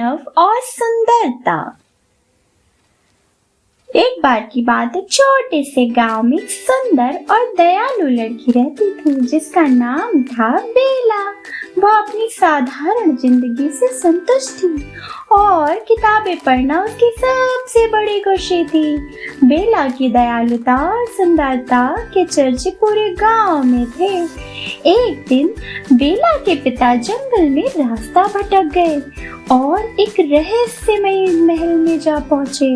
दानव और सुंदरता। एक बार की बात है, छोटे से गांव में एक सुंदर और दयालु लड़की रहती थी जिसका नाम था बेला। वह अपनी साधारण जिंदगी से संतुष्ट थी और किताबें पढ़ना उसकी सबसे बड़ी खुशी थी। बेला की दयालुता और सुंदरता के चर्चे पूरे गांव में थे। एक दिन बेला के पिता जंगल में रास्ता भटक गए और एक रहस्यमय महल में जा पहुंचे।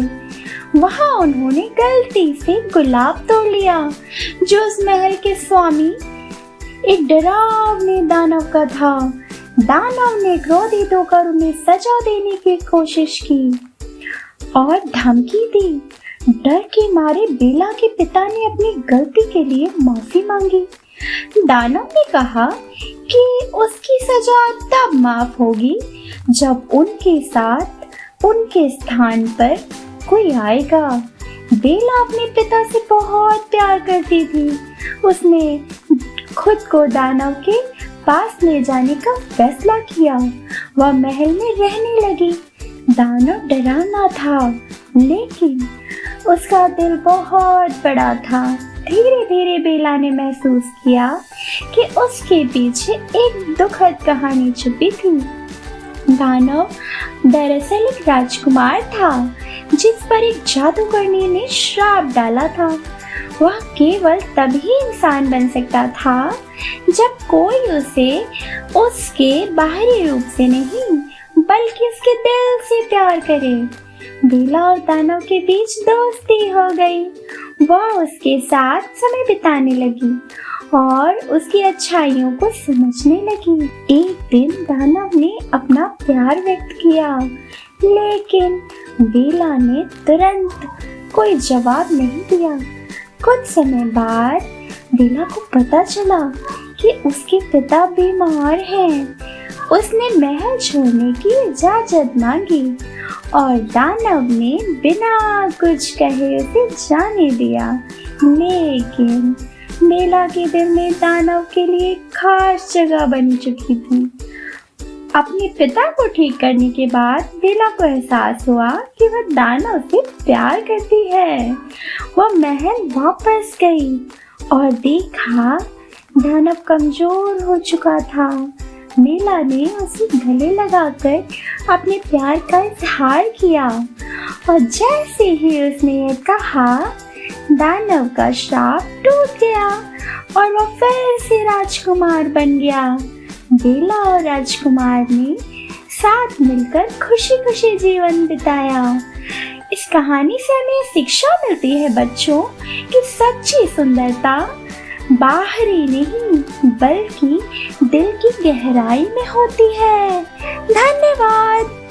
वहां उन्होंने गलती से गुलाब तोड़ लिया जो उस महल के स्वामी एक डरावने दानव का था। दानव ने क्रोधित होकर उन्हें सजा देने की कोशिश की और धमकी दी। डर के मारे बेला के पिता ने अपनी गलती के लिए माफी मांगी। दानव ने कहा कि उसकी सजा तब माफ होगी जब उनके साथ उनके स्थान पर कोई आएगा। बेला अपने पिता से बहुत प्यार करती थी। उसने खुद को दानव के पास ले जाने का फैसला किया। वह महल में रहने लगी। दानव डरावना था लेकिन उसका दिल बहुत बड़ा था। धीरे धीरे बेला ने महसूस किया कि उसके पीछे एक दुखद कहानी छुपी थी। दानव दरअसल एक राजकुमार था जिस पर एक जादूगरनी ने श्राप डाला था। वह केवल तभी इंसान बन सकता था जब कोई उसे उसके बाहरी रूप से नहीं बल्कि उसके दिल से प्यार करे। बेला और दानव के बीच दोस्ती हो गई। वह उसके साथ समय बिताने लगी और उसकी अच्छाइयों को समझने लगी। एक दिन दानव ने अपना प्यार व्यक्त किया लेकिन बेला ने तुरंत कोई जवाब नहीं दिया। कुछ समय बाद बेला को पता चला कि उसके पिता बीमार हैं। उसने महल छोड़ने की इजाजत मांगी और दानव ने बिना कुछ कहे उसे जाने दिया। लेकिन बेला के दिल में दानव के लिए खास जगह बन चुकी थी। अपने पिता को ठीक करने के बाद बेला को एहसास हुआ कि वह दानव से प्यार करती है। वह महल वापस गई और देखा दानव कमजोर हो चुका था। बेला ने उसे गले लगाकर अपने प्यार का इजहार किया और जैसे ही उसने यह कहा, दानव का श्राप टूट गया और वह फिर से राजकुमार बन गया। बेला और राजकुमार ने साथ मिलकर खुशी खुशी जीवन बिताया। इस कहानी से हमें शिक्षा मिलती है बच्चों कि सच्ची सुंदरता बाहरी नहीं बल्कि दिल की गहराई में होती है। धन्यवाद।